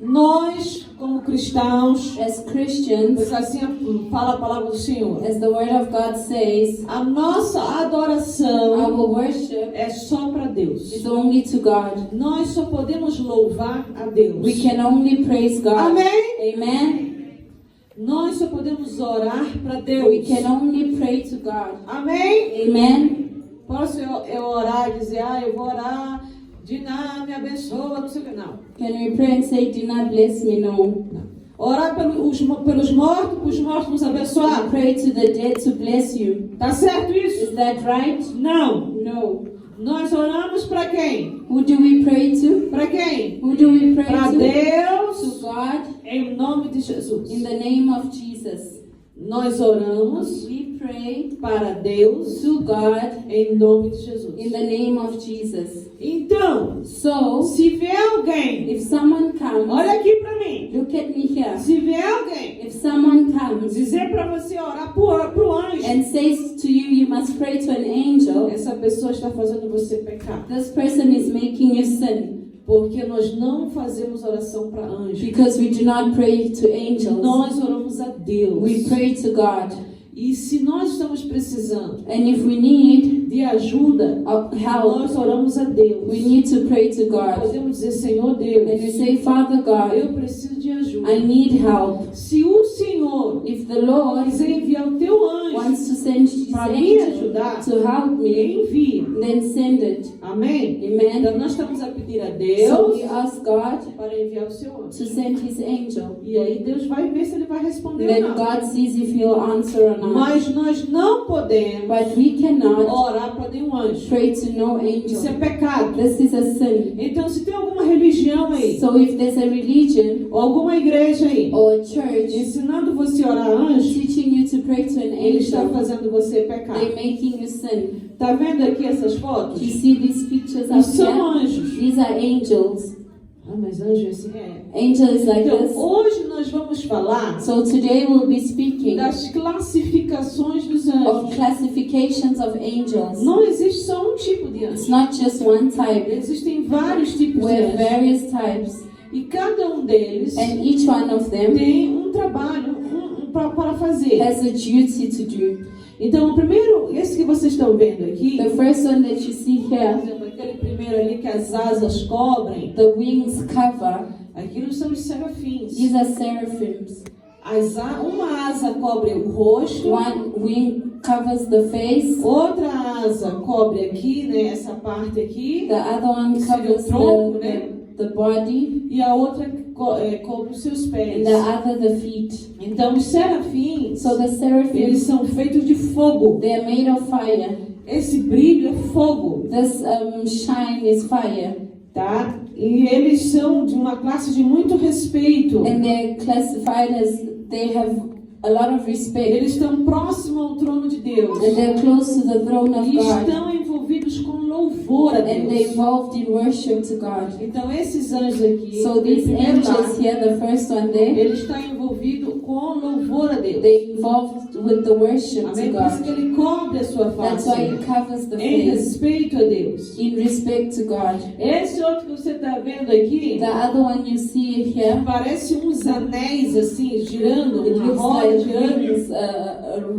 Nós, como cristãos, as Christians, porque assim fala a palavra do Senhor, as the Word of God says, a nossa adoração our worship é só para Deus. is only to God. Nós só podemos louvar a Deus. We can only praise God. Amém? Amen. Nós só podemos orar para We Deus. can only pray to God. Amém? Amen. Posso eu orar e dizer, eu vou orar, Diná me abençoa, não sei o que, não. Can we pray and say, "Do not bless me"? No. Orar pelos mortos, para os mortos nos abençoar. Pray to the dead to bless you. Tá certo isso? Is that right? Não. No. Nós oramos para quem? Who do we pray to? Para quem? Who do we pray Para to? Deus, To God, em nome de Jesus. in the name of Jesus. Nós oramos We pray para Deus, to God, em nome de Jesus. in the name of Jesus. Então, So, se vier alguém, if someone comes, olha aqui para mim. look at me here. Se vier alguém If someone comes dizer para você orar pro anjo, and says to you, you must pray to an angel, essa pessoa está fazendo você pecar. this person is making you sin. Porque nós não fazemos oração para anjo. Because we do not pray to angels. Nós oramos a Deus. We pray to God. E se nós estamos precisando And if we need de ajuda, help, nós oramos a Deus. we need to pray to God. Podemos dizer, Senhor And we Deus, say, Father God, eu preciso de ajuda. I need help. Se o Senhor If the Lord quiser enviar o teu anjo wants to send his para me angel ajudar, to help me, envia. then send it. Amém? Amen. Então nós estamos a pedir a So Deus we ask God para enviar o seu anjo. to send his angel. E aí Deus vai ver se ele vai responder Then ou não. God sees if he'll answer or not. Mas nós não podemos But we cannot orar para nenhum anjo. pray to no Isso é angel. pecado. This is a sin. Então, se tem alguma religião aí, So if there's a religion ou alguma igreja aí, or a church ensinando você a orar a anjo, teaching you to pray to an ele está angel, fazendo você pecar. they're making you sin. Tá vendo aqui essas fotos? You see these pictures up Isso são here? anjos. These are angels. Ah, mas anjo assim é. Angel is like Então, this. hoje nós vamos falar So today we'll be speaking das classificações dos of anjos. classifications of angels. Não existe só um tipo de It's anjo. not just one type. Existem vários tipos de We have anjos. various types. E cada um deles And each one of them tem um trabalho para fazer. has a duty to do. Então, o primeiro, esse que vocês estão vendo aqui, The first one that you see por here, exemplo, aquele primeiro ali que as asas cobrem, the wings cover, aquilo são os serafins. these are seraphims. Uma asa cobre o rosto, One wing covers the face, outra asa cobre aqui, né, essa parte aqui, the other one covers tronco, né? the body, e a outra cobre os seus and pés. the other the feet. Então, os serafins, So the eles seraphims, são feitos de fogo. they are made of fire. Esse brilho é fogo, This shine is fire. tá? E eles são de uma classe de muito respeito. And they're classified as, they have a lot of respect. Eles estão próximos ao trono de Deus. And they're close to the throne of E God. estão envolvidos com louvor a And they're Deus. involved in worship to God. Então, esses anjos aqui, So these primeiro lá, angels here, the first one there, ele está envolvido com louvor a Deus. they're involved with the worship to Amém? Por isso que God. ele cobre a sua That's face why he covers the em face respeito a Deus. in respect to God. Esse outro que você está vendo aqui, The other one you see here, parece uns anéis assim, girando, it uma looks roda like girando. rings,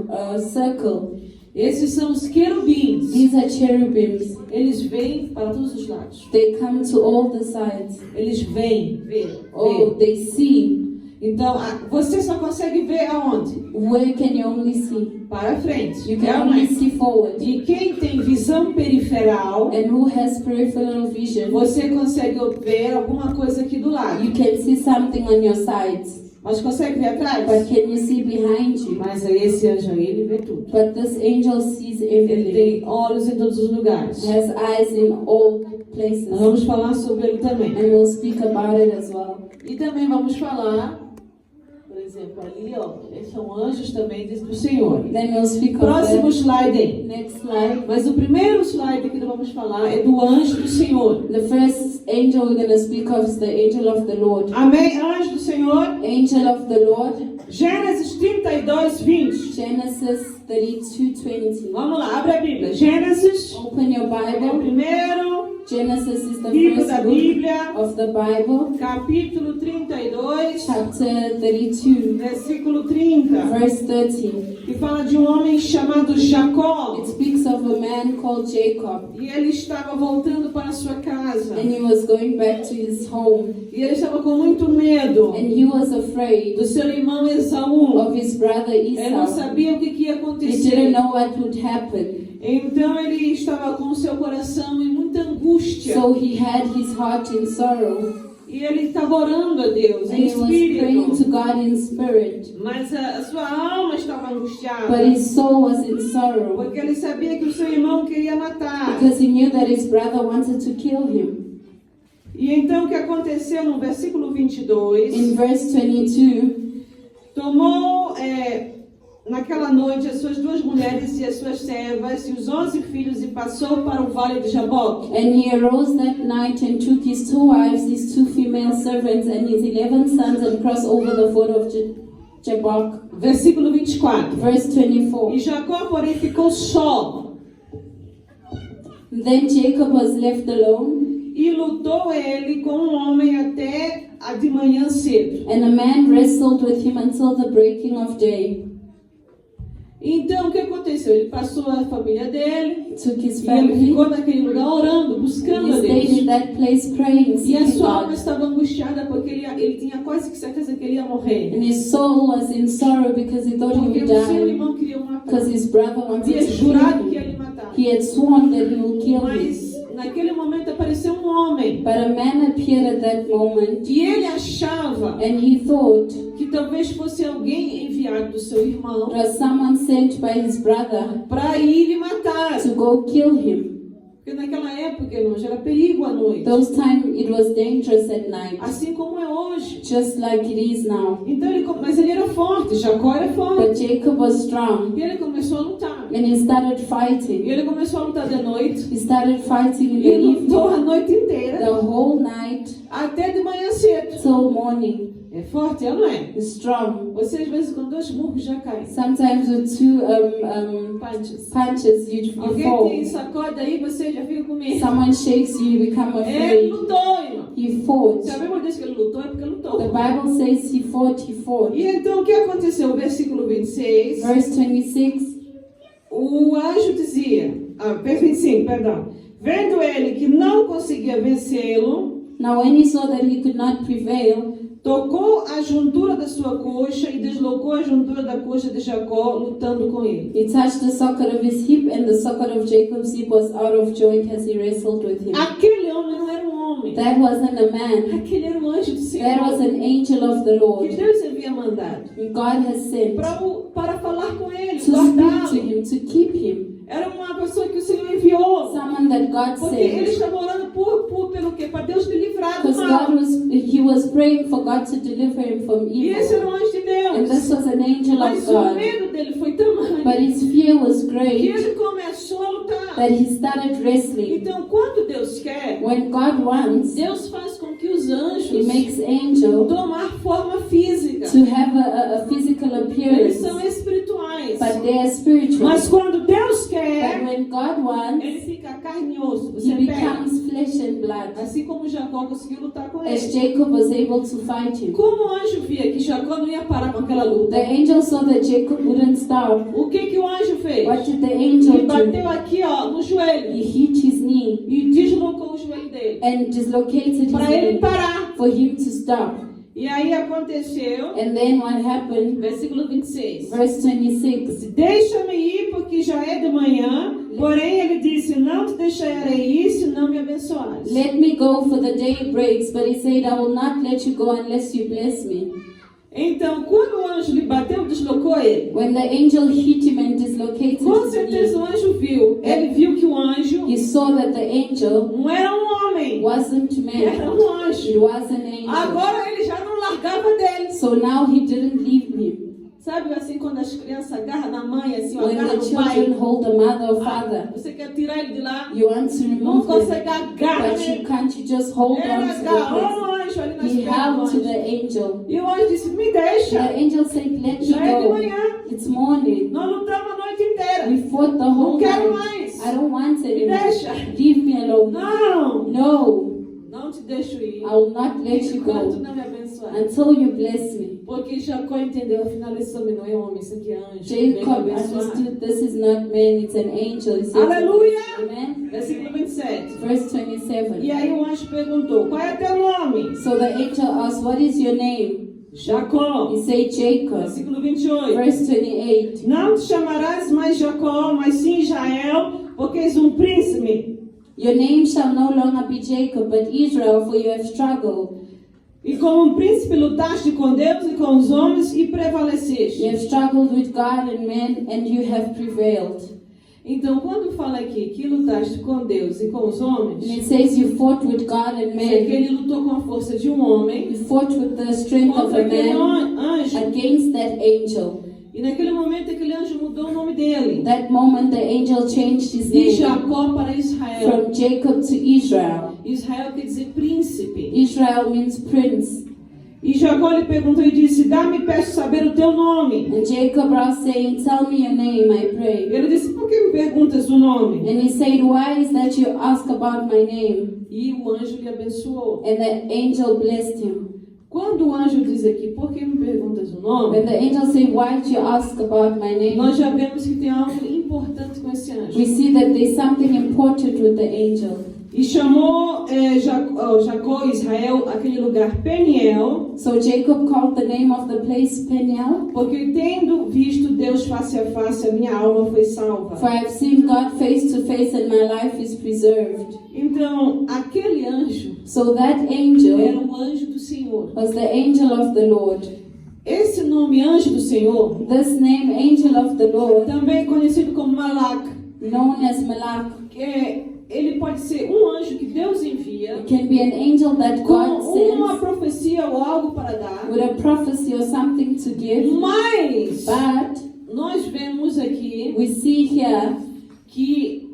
a circle. Esses são os querubins. These are cherubims. Eles vêm para todos os lados. They come to all the sides. Eles vêm, vê. Oh, they see. Então, você só consegue ver aonde? Where can you only see? Para frente. You can only realmente. see forward. E quem tem visão periferal, And who has peripheral vision? você consegue ver alguma coisa aqui do lado. You can see something on your sides. Mas consegue ver atrás? But can you see behind you? Mas aí esse anjo aí, ele vê tudo. But this angel sees Ele everything. tem olhos em todos os lugares. Has eyes in all places. Nós vamos falar sobre ele também. And we'll speak about it as well. E também vamos falar, por exemplo, ali, ó, eles são anjos também do Senhor. Then we'll speak of Próximo the slide aí. next slide. Mas o primeiro slide que nós vamos falar é do anjo do Senhor. The first angel we're going to speak of is the angel of the Lord. Amém? Anjo do Senhor. Angel of the Lord. Gênesis 32, 20. Genesis 32:20. Vamos lá, abre a Bíblia. Gênesis, Open your é o Bible. primeiro Genesis is the livro da first book Bíblia, of the Bible, capítulo 32, chapter 32, versículo 30, verse 30. que fala de um homem chamado Jacó. It speaks of a man called Jacob, E ele estava voltando para sua casa. and he was going back to his home, E ele estava com muito medo and he was afraid do seu irmão Esaú. of his brother Ele não Esau. sabia o que ia He didn't acontecer. know what would happen, Então ele estava com o seu coração em muita angústia. so he had his heart in sorrow, E ele estava orando a Deus and em he was praying to espírito. God in spirit, Mas a sua alma estava but angustiada. his soul was in sorrow, Porque ele sabia que o seu irmão queria matar. because he knew that his brother wanted to kill him. E então o que aconteceu no versículo 22? In verse 22, Tomou naquela noite as suas 2 mulheres e as suas servas e os 11 filhos e passou para o vale de Jaboque. and he arose that night and took his 2 wives, his 2 female servants, and his 11 sons, and crossed over the ford of Jabbok. Versículo 24. Verse 24. E Jacó, porém, ficou só. Then Jacob was left alone, E lutou ele com um homem até a de manhã cedo. and a man wrestled with him until the breaking of day. Então, o que aconteceu? Ele passou a família dele Took his e ele family. ficou naquele lugar orando, buscando He a stayed in Deus. that place praying, E a seeking sua alma God. estava angustiada porque ele tinha quase que certeza que ele ia morrer. And his soul was in sorrow because he thought he Porque would o seu die, irmão queria o matar. because his brother wanted Havia to kill jurado que ia him. lhe matar. He had sworn that he will kill him. Mas naquele momento apareceu um homem. But a man appeared at that moment, E ele achava and he thought que talvez fosse alguém enviado do seu irmão it was someone sent by his brother para ir lhe matar. to go kill him. Porque naquela época, irmãos, era perigo à noite. Those times it was dangerous at night, Assim como é hoje. just like it is now. Então mas ele era forte, Jacó era forte. But Jacob was strong, E ele começou a lutar. and he started E fighting. ele começou a lutar de noite. He started fighting in E the lutou evening, a noite inteira. the whole night Até de manhã cedo. till morning. É forte, é ou não é? Strong. Você às vezes com 2 murros já cai. Sometimes with 2 Punches. punches you Alguém fall. te sacode aí, você já fica com medo. Someone shakes you, you become Ele afraid. lutou, irmão. He fought. Se a Bíblia diz que ele lutou, é porque ele lutou. The Bible says he fought, he fought. E então o que aconteceu? O versículo 26, Verse 26, o anjo dizia, verso 25, perdão. Vendo ele que não conseguia vencê-lo, now when he saw that he could not prevail, tocou a juntura da sua coxa e deslocou a juntura da coxa de Jacó, lutando com ele. he touched the socket of his hip, and the socket of Jacob's hip was out of joint as he wrestled with him. Aquele homem não era um homem. That wasn't a man. Aquele era um anjo do That was Senhor. an angel of the Que Lord. Deus havia mandado God has sent para falar com ele, to speak to guardá-lo. him, to keep him. Era uma pessoa que o Senhor enviou. Someone that God Porque ele sent. estava orando pelo quê? Para Deus te livrar do Because mal. he was praying for God to deliver him from E esse era evil. um anjo de And this Deus. was an angel of Mas o God. medo dele foi tamanho But his fear was que great ele começou a lutar. that he started wrestling. Então, quando Deus quer, When God wants, Deus faz com que os he anjos makes angel tomar forma física. to have a physical Eles appearance, são espirituais. but they are spiritual. Mas quando Deus But quer, when God wants, ele fica carne e osso. he Você pega. becomes flesh and blood, Assim como Jacó conseguiu lutar com as ele. Jacob was able to fight him. Como o anjo via que Jacó não ia parar com aquela luta, The angel saw that Jacob wouldn't stop. o que o anjo fez? What did the Ele angel do? bateu aqui, ó, no joelho He hit his knee e deslocou o joelho dele and dislocated his para ele knee parar. for him to stop. E aí aconteceu, And then what happened? versículo 26. Verse 26. Deixa-me ir porque já é de manhã. Porém ele disse, não te deixarei ir se não me abençoares. Let me go, for the day breaks. But he said, I will not let you go unless you bless me. Então, quando o anjo lhe bateu, deslocou ele. When the angel hit him and dislocated Com his certeza knee, o anjo viu. Ele viu que o anjo he saw that the angel não era um homem, wasn't era man. um It anjo. was an angel. Agora ele já não largava dele. So now he didn't leave him. Sabe assim, quando as crianças agarram na mãe, assim, ó, When agarram the no pai. children hold the mother or father, Você quer tirar ele de lá? you want to Não remove them, consegue agarrar but you nele. can't you just hold Ele on to the agarrou place. o anjo ali nas He pernas held do to anjo. the angel. E o anjo disse, me The deixa. angel said, let Já é me de go. manhã. It's morning. Nós lutamos a noite inteira. We fought the Não whole quero night. mais. I don't don't want Me anymore. deixa. Leave me alone. Não, No, não te deixo ir. I will not let you Enquanto go não me abençoar. until you bless me. Porque Jacó entendeu, afinal esse homem não é homem, isso aqui é anjo. Vem me Jacob abençoar. understood this is not man, it's an angel. He said, Aleluia! Amen. Versículo 27. Verse 27. E aí o anjo perguntou, qual é teu nome? So the angel asked, what is your name? Jacó. He said, Jacob. Versículo 28. Verse 28. Não te chamarás mais Jacó, mas sim Israel, porque és príncipe. Your name shall no longer be Jacob, but Israel, for you have struggled. E como príncipe lutaste com Deus e com os homens e prevaleceste. You have struggled with God and men, and you have prevailed. Então, quando fala aqui que lutaste com Deus e com os homens, And it says you fought with God and é que men. ele lutou com a força de um homem You fought with the strength of contra a aquele man anjo. against that angel. E naquele momento aquele anjo mudou o nome dele. That moment the angel changed his De name Jacó para Israel. from Jacob to Israel. Israel quer dizer príncipe. Israel means prince. E Jacó lhe perguntou e disse, dá-me, peço saber o teu nome. And Jacob asked, saying, tell me your name, I pray. Ele disse, por que me perguntas o nome? And he said, why is that you ask about my name? E o anjo lhe abençoou. And the angel blessed him. Quando o anjo diz aqui, por que me perguntas o nome? When the angel said, why did you ask about my name? Nós já vemos que tem algo importante com esse anjo. We see that there's something important with the angel. E chamou Jacó, Israel, aquele lugar Peniel, So Jacob called the name of the place Peniel, porque tendo visto Deus face a face, a minha alma foi salva. for I have seen God face to face and my life is preserved. Então, aquele anjo So that era angel o anjo do Senhor. was the angel of the Lord. Esse nome, anjo do Senhor, This name, angel of the Lord, também é conhecido como Malak, known as Malach, ele pode ser um anjo que Deus envia can be an angel that God com uma sends profecia ou algo para dar, with a prophecy or something to give. mas But nós vemos aqui we see here, que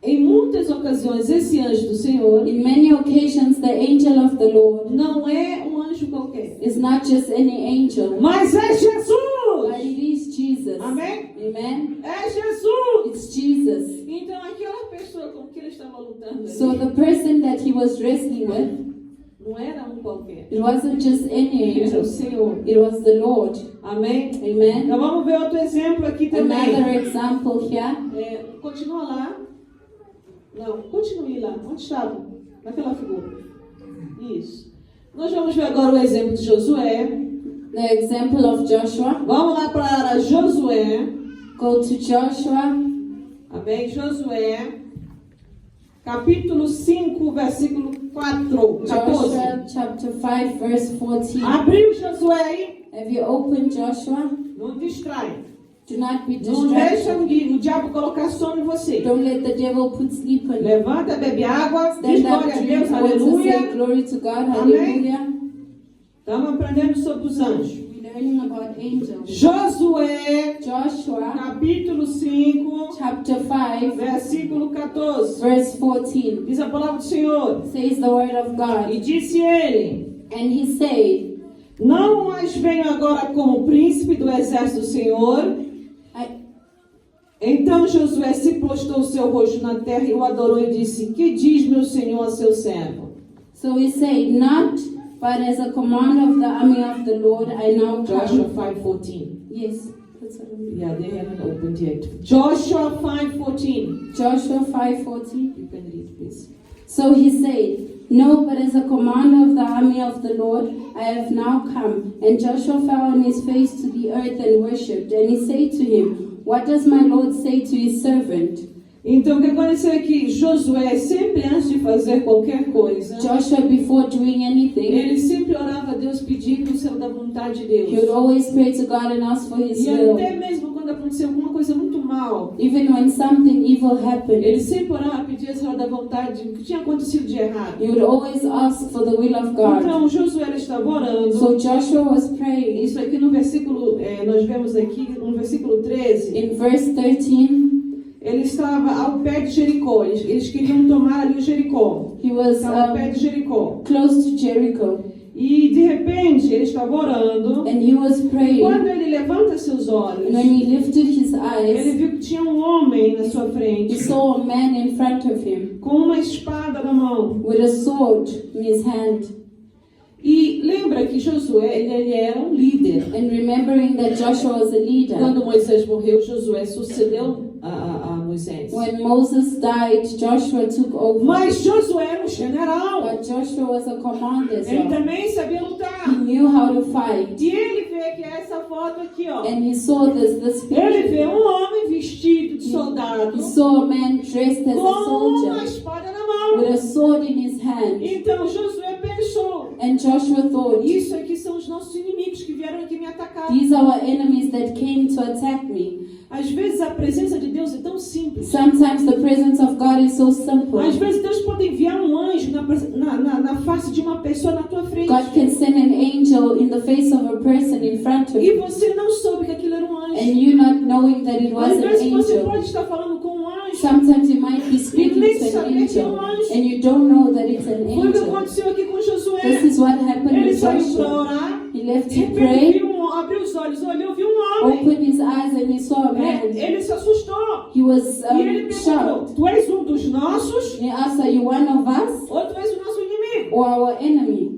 em muitas ocasiões esse anjo do Senhor in many occasions, the angel of the Lord não é um anjo qualquer, is not just any angel, mas é but Jesus. it is Jesus. Amém? Amen. É Jesus. It's Jesus. Então aquela pessoa com que ele estava lutando So ali, the person that he was wrestling with, não era um qualquer, it wasn't just any era o angel, Senhor. it was the Lord. Amém? Amen. Então vamos ver outro exemplo aqui também. Another example here. Continua lá. Não, continue lá. Onde estava? Naquela figura. Isso. Nós vamos ver agora o exemplo de Josué. The example of Joshua. Vamos lá para Josué. Go to Joshua, Amém? Josué. Capítulo 5, versículo 4. 14. Joshua chapter 5 verse 14. Abriu Josué aí. Have you opened Joshua? Não distrai. Do not be Não deixa distracted. o diabo colocar sono em você. Don't let the devil put sleep on you. Levanta, bebe água. Diz Stand up, glória a drink Deus. water, say Aleluia. glory to God, Amém. hallelujah. Estamos aprendendo sobre os anjos. We're learning about angels. Josué, Joshua capítulo 5, chapter 5 versículo 14. verse 14 Diz a palavra do Senhor. says the word of E God. disse ele, And he said, não mais venho agora como príncipe do exército do Senhor. Então Josué se prostrou o seu rosto na terra e o adorou e disse, que diz meu Senhor a seu servo? So he said, not but as a command of the army of the Lord, I now Joshua come. 5:14. Yes, that's what I mean. Yeah, they haven't opened yet. Joshua 5:14. Joshua 5:14. You can read, please. So he said, no, but as a commander of the army of the Lord, I have now come. And Joshua fell on his face to the earth and worshipped. And he said to him, what does my Lord say to his servant? Então, o que aconteceu é que Josué, sempre antes de fazer qualquer coisa, Joshua, before doing anything, ele sempre orava a Deus pedindo o céu da vontade de he would Deus. always pray to God and ask for his E will. até mesmo quando aconteceu alguma coisa muito mal, Even when something evil ele happened, sempre orava a pedir o céu da vontade, o que tinha acontecido de errado. he would always ask for the will of God. Então, Josué ele estava orando. So Joshua was praying. Isso aqui no versículo, nós vemos aqui no versículo 13, In verse 13, ele estava ao pé de Jericó. Eles queriam tomar ali o Jericó. he was Estava ao pé de Jericó. close to Jericho. E de repente ele estava orando. and he was praying. Quando ele levanta seus olhos, And when he lifted his ele eyes, viu que tinha um homem na sua he frente, saw a man in front of him com uma espada na mão. with a sword in his hand. E lembra que Josué, ele era um líder. And remembering that Joshua was a leader, Quando Moisés morreu, Josué sucedeu a Moisés. when Moses died, Joshua took over. Mas Josué era um general. But Joshua was a commander, Ele so também sabia he lutar. knew how to fight. E ele vê que é essa foto aqui, ó. And he saw this Ele picture. vê um homem vestido de soldado He saw a man dressed as a com uma soldier espada na mão. with a sword in his hand. Então Josué pensou: And Joshua thought, isso aqui são os nossos inimigos que vieram aqui me atacar. these are our enemies that came to attack me. Às vezes a presença de Deus é tão simples. Sometimes the presence of God is so simple. Às vezes Deus pode enviar um anjo na face de uma pessoa na tua frente. God can send an angel in the face of a person in front of E you, você não soube que aquilo era um and anjo. you not knowing that it was Às an vezes você angel. pode estar falando com um anjo. Sometimes you might be speaking nem to an saber que é um angel, anjo. and you don't know that it's an Foi o que angel. aconteceu aqui com This Josué. is what happened Ele with saiu para Joshua. orar. He left De to repente pray, abriu os olhos, olhou, viu um homem. opened his eyes, and he saw a man. Ele se assustou. He was E ele perguntou: shocked. tu és um dos nossos He asked, are you one of us ou tu és o nosso inimigo? or our enemy?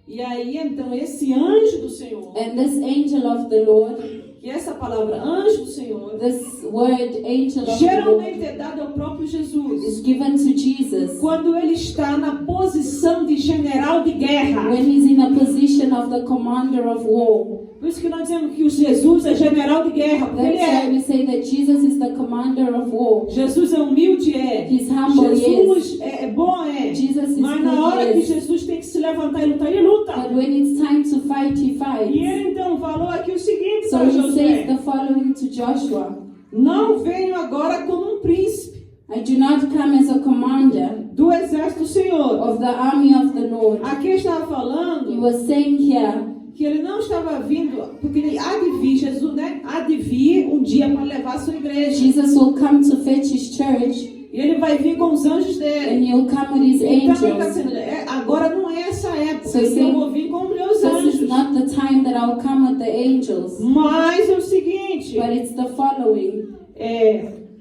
E aí então esse anjo do Senhor, And this angel of the Lord, que essa palavra anjo do Senhor, this word angel of the Lord, geralmente é dado ao próprio Jesus. is given to Jesus Quando ele está na posição de general de guerra. when he's in a position of the commander of war. Por isso que nós dizemos que o Jesus é general de guerra, porque ele That's why é. we say that Jesus is the commander of war. Jesus é humilde, é. He's humble, Jesus é bom, é. Jesus is Mas na good, hora que yes. Jesus tem que se levantar e lutar, ele luta. But when it's time to fight, he E fights. ele então falou aqui o seguinte So para he says Josué: the following to Joshua: não venho agora como um príncipe I do not come as a commander do exército do Senhor. of the army of the Lord. Aqui estava He falando was saying here que ele não estava vindo, porque ele há de vir, Jesus, né? Há de vir um dia para levar a sua igreja. Jesus will come to fetch his church, E ele vai vir com os anjos dele. and he'll come with his Então ele está angels. dizendo: agora não é essa época, So que sim, eu vou vir com os meus This is anjos. not the time that I'll come with the angels, Mas é o seguinte, but it's the following.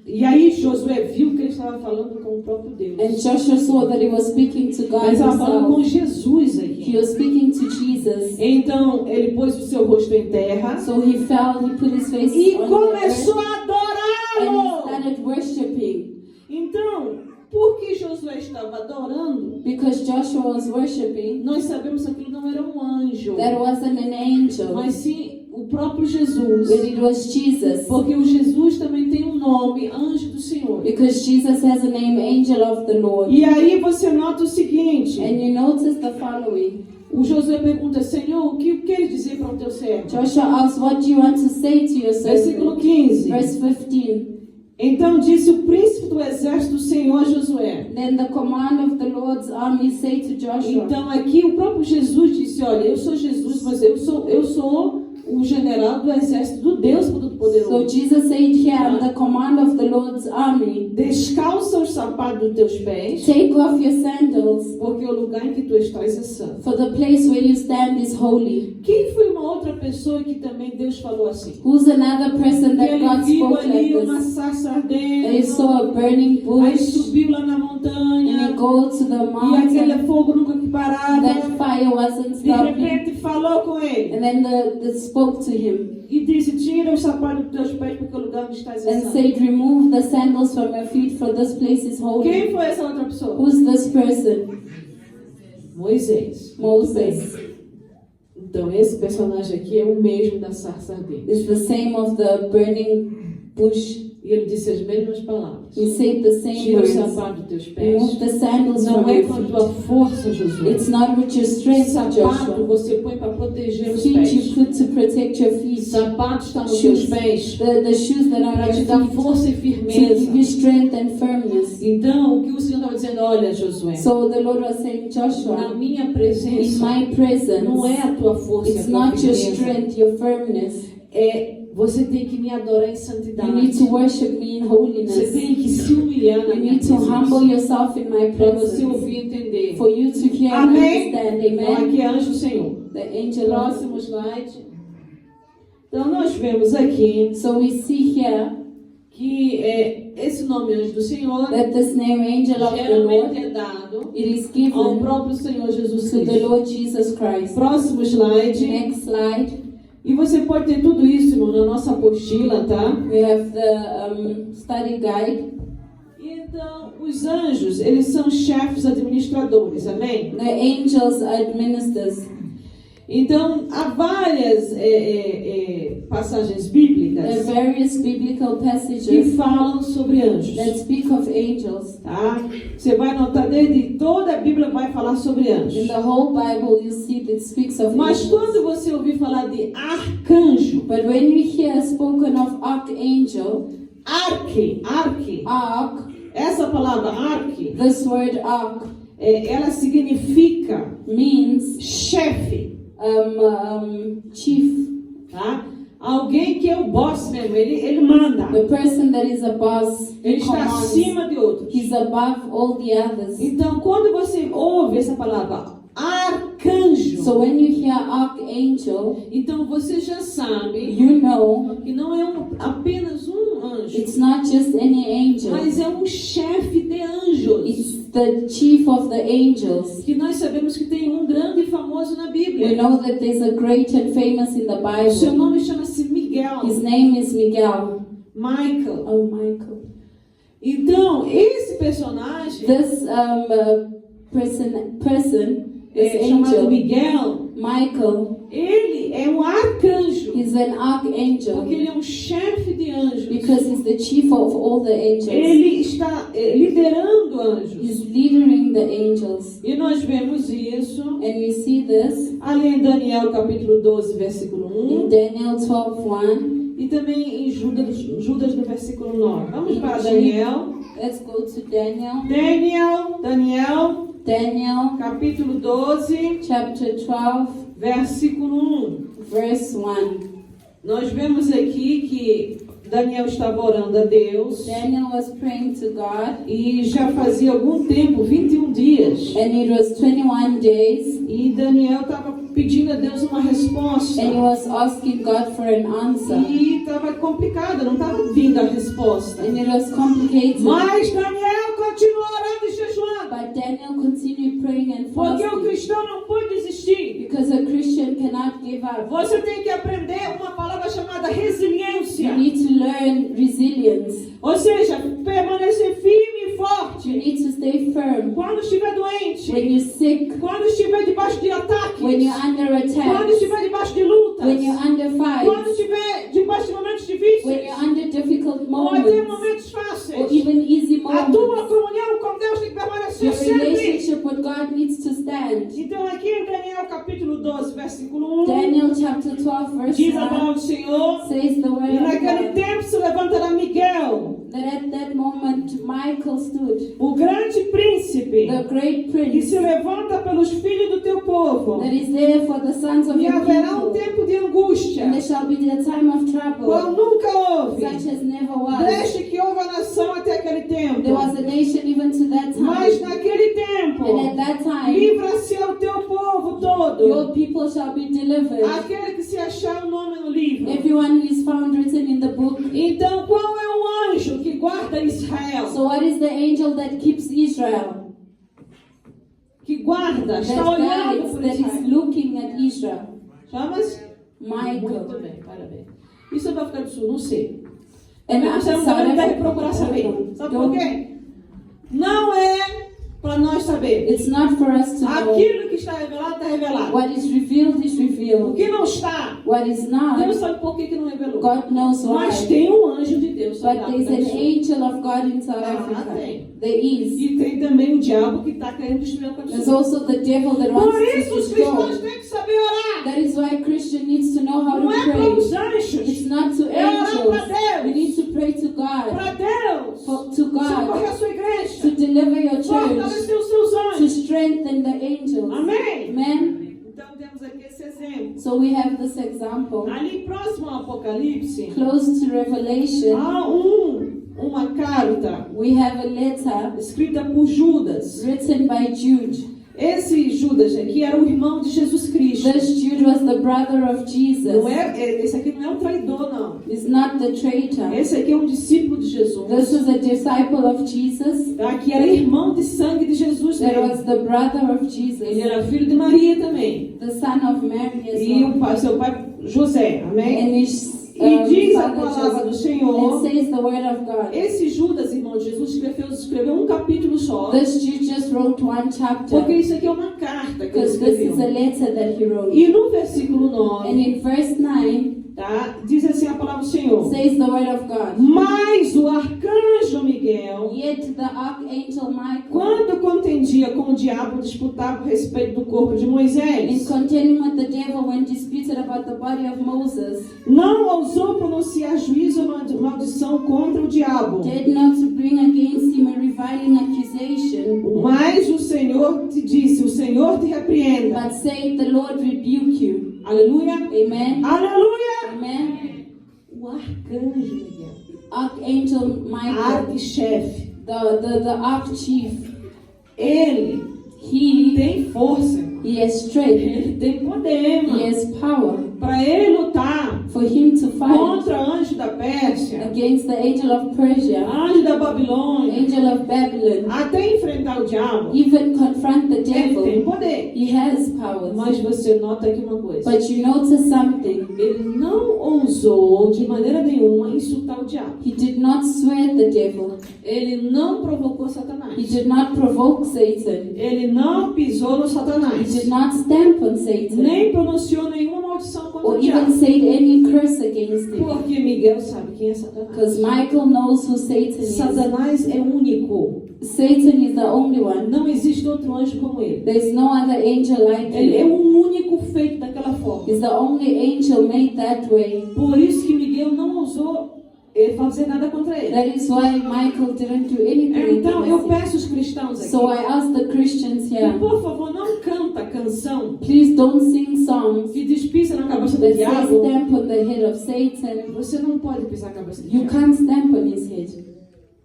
e aí Josué viu que ele estava falando com o próprio Deus. And Joshua saw that he was speaking to God Ele estava falando com himself. Jesus He aqui. was speaking to Jesus. Então ele pôs o seu rosto em terra So he fell, he put his face e on the earth, começou a and he adorá-lo. started worshiping. Então, por que Josué estava adorando? Because Joshua was worshiping, Nós sabemos que aquilo não era um anjo, that wasn't an angel, mas sim o próprio Jesus. but it was Jesus. Porque o Jesus também tem um nome, anjo do Senhor. Because Jesus has a name, angel of the Lord. E aí você nota o seguinte, And you notice the following. o Josué pergunta: Senhor, o que queres dizer para o teu servo? Joshua asks, what do you want to say to your Versículo servant? 15. Verse 15. Então disse o príncipe do exército do Senhor a Josué. Then the command of the Lord's army say to Joshua. Então aqui o próprio Jesus disse: olha, eu sou Jesus, mas eu sou o general do exército do Deus So Todo-Poderoso. Jesus said here, I'm the command of the Lord's army. Descalça os sapatos dos teus pés, Take off your sandals, porque o lugar em que tu estás é santo. for the place where you stand is holy. Quem foi uma outra pessoa que também Deus falou assim? Who's another person Que that ele God viu spoke ali like uma this? sarça That he ardendo, saw a burning aí bush, subiu lá na and he montanha, go to the e mountain. aquele fogo nunca que parava. That fire wasn't De stopping. repente falou com ele And then the spoke to him e disse: tira os sapatos dos teus pés, porque o lugar onde estás é and santo. said, remove the sandals from your feet, for this place is holy. Quem foi essa outra pessoa? Who's this person? Moisés. Moses. Então esse personagem aqui é o mesmo da sarça ardente. Is the same of the burning bush. E ele disse as mesmas palavras: He said the same tira os words. sapatos dos teus pés. Remove the sandals Não from é your com a feet. tua força, Josué. It's not with your strength, Sapato Joshua. você põe para proteger os Feet pés. you put to protect your feet. Sapatos estão nos Shoes, teus pés the shoes that are para on te your dar feet, força e to give firmeza. you strength and firmness. Então, o que o Senhor estava dizendo: olha, Josué, So the Lord was saying, na Joshua, minha in presença my presence, não é a tua força, e a it's tua not your firmeza. strength, your firmness. É você tem que me adorar em You santidade. need to worship me in Você holiness. tem que se humilhar na You minha need to humble presença. yourself in my Para você presence. ouvir e entender. For you to hear and Amém? understand. Então, Amen. aqui é anjo do Senhor. The angel of... Próximo slide. Então, nós vemos aqui So we see here que esse nome anjo do Senhor that this name, angel of the geralmente Lord, é dado it is ao given próprio Senhor Jesus to the Cristo. Lord Jesus Christ. Próximo slide. Next slide. E você pode ter tudo isso, irmão, na nossa apostila, tá? We have the study guide. Então, os anjos, eles são chefes administradores, amém? The angels administers. Então, há várias passagens There are bíblicas various biblical que passages falam sobre anjos, that speak of angels. tá? Você vai notar desde toda a Bíblia vai falar sobre In anjos. the whole Bible, you see that it speaks of Mas angels. quando você ouvir falar de arcanjo, But when you hear spoken of archangel, arque, arch, essa palavra arque, this word arch ela significa means chefe, chief, tá? Alguém que é o boss mesmo, ele manda. the person that is a boss, Ele he está commands. acima de outros. He's above all the others. Então, quando você ouve essa palavra arcanjo, So when you hear archangel, então você já sabe you know que não é apenas um anjo, it's not just any angel. mas é um chefe de anjos. It's the chief of the angels. Que nós sabemos que tem um grande e famoso na We Bíblia. know that there's a great and famous in the Seu Bible. nome chama-se Miguel, His name is Miguel. Michael. Oh, Michael. Então, esse personagem This person, this chamado angel, Miguel, Michael, ele é um arcanjo, is an archangel porque ele é um chefe de anjos. because he's the chief of all the angels. Ele está liderando anjos. He's leading the angels. E nós vemos isso And we see this ali em Daniel capítulo 12, versículo in 1, Daniel 12:1. e também em Judas no versículo 9. Vamos para Daniel. Let's go to Daniel. Daniel, capítulo 12, Chapter 12, versículo 1. verse 1. Nós vemos aqui que Daniel estava orando a Deus Daniel was praying to God, e já fazia algum tempo, 21 dias. and it was 21 days, E Daniel estava pedindo a Deus uma resposta. and he was asking God for an answer. E estava complicado, não estava vindo a resposta. And it was complicated. Mas Daniel continuou orando e jejuando. But Daniel continued praying and Porque o fasting cristão não pode desistir. because a Christian cannot give up. Você tem que aprender uma palavra chamada You resiliência. need to learn resilience. Ou seja, permanecer firme e You forte. need to stay firm. Quando estiver doente. When you're sick, Quando estiver debaixo de ataques. when you're under Quando attack, estiver debaixo de lutas. when you're under Quando fight, estiver debaixo de momentos when difíceis. you're under difficult Ou até moments, momentos or fáceis. even easy A tua moments, comunhão com Deus tem que permanecer your sempre. relationship with God needs to stand. Então aqui em Daniel capítulo 12, versículo 1, Daniel chapter 12 verse diz a 1 palavra do Senhor, says the e word of naquele God, tempo se levantará Miguel, that at that moment Michael stood, o grande príncipe, the great que prince, se levanta pelos filhos do teu povo, that is there for the sons of e your haverá um people. tempo de angústia, And there shall be the time of qual trouble, nunca houve, such as never was. desde que houve a nação até aquele tempo. There was a nation even to that Mas time. naquele tempo, And at that time, livra-se ao teu povo todo, your people shall be delivered. aquele que se achar o nome no livro. Everyone who is found written in the book. Então, qual é o anjo que guarda Israel? So what is the angel that keeps Israel? Que guarda, está That olhando guides, para that is Israel. looking at Israel. Chama-se? Michael. Muito bem, parabéns. Isso é para ficar do Sul, não sei. And Você não South deve Africa- procurar saber. Sabe por Don't- quê? Não é para nós saber. It's not for us to know. Aquilo que está revelado, está revelado. What is revealed is O revealed. que não está, What is Deus not, sabe por que não revelou. God knows Mas why. tem um anjo de Deus sobre a But there's África do an Sul. angel of God in South Ah, Africa. tem. There is. E tem também o diabo que está querendo destruir a África do There's Sul. also the devil that wants Por isso to os cristãos destroy. têm que saber orar. That is why Christian needs to know how Não to é para pray. os anjos. It's not to É orar angels. para We Deus. need to pray to God. Para Deus. To Socorrer God. a sua igreja. To deliver your church. Fortalecer os seus To anjos. strengthen the angels. Amém? Amen. Então temos aqui esse exemplo. So we have this example. Ali próximo ao Apocalipse, Close to Revelation, há uma carta we have a letter escrita por Judas. written by Jude. Esse Judas aqui era o irmão de Jesus Cristo. This Jude was the brother of Jesus. Esse aqui não é um traidor, não. He's not the traitor. Esse aqui é um discípulo de Jesus. This was a disciple of Jesus. Tá? Que era irmão de sangue de Jesus That mesmo. was the brother of Ele Jesus. era filho de Maria também. The son of Mary as E well. seu pai José. Amém? And his E diz a father palavra do Joseph. Senhor. It says the word of God. Esse Judas, irmão de Jesus, escreveu um capítulo só. This Jude just wrote one Porque chapter isso aqui é uma carta que ele because this is a escreveu. letter that he wrote. E no versículo 9, And in verse 9, tá? Diz assim a palavra do Senhor. says the word of God. Mas o arcanjo Miguel, Yet the archangel Michael, quando contendia com o diabo, disputava a respeito do corpo de in Moisés, contending with the devil when disputed about the body of Moses, não ousou pronunciar juízo ou maldição contra o diabo. did not bring against him a reviling accusation, Mas o Senhor te disse, o Senhor te repreenda. but said, the Lord rebuke you. Aleluia. Amen. Aleluia. Amen. O arcanjo Miguel, Archangel Michael, arquichefe, the arch-chief, ele he tem força, has strength, ele tem poder, he mano. has power Para ele lutar for him to fight contra anjo da Pérsia, against the angel of Persia, anjo da Babilônia, angel of Babylon, até enfrentar o diabo, even confront the ele tem devil. poder. He has powers. Mas você nota aqui uma coisa. But you notice something. Ele não ousou de maneira nenhuma insultar o diabo. He did not swear at the devil. Ele não provocou He Satanás. did not provoke Satan. Ele não pisou no He Satanás. did not stamp on Satan Nem pronunciou nenhuma maldição contra or o even diabo. said any curse against him. Porque Miguel sabe quem é Satanás. Because Michael knows who Satan is. Satanás é único. Satan is the only one. Não existe outro anjo como ele. There's no other angel like Ele é him. o único feito daquela forma. He's the only angel made that way. Por isso que Miguel não ousou fazer nada contra ele. That is why Michael didn't do anything Então eu against him. peço aos cristãos aqui, So I ask the Christians que, here, por favor, não canta canção please don't sing songs que despisa na cabeça do that say diabo. stamp on the head of Satan. Você não pode pisar na cabeça do You diabo. can't stamp on his head.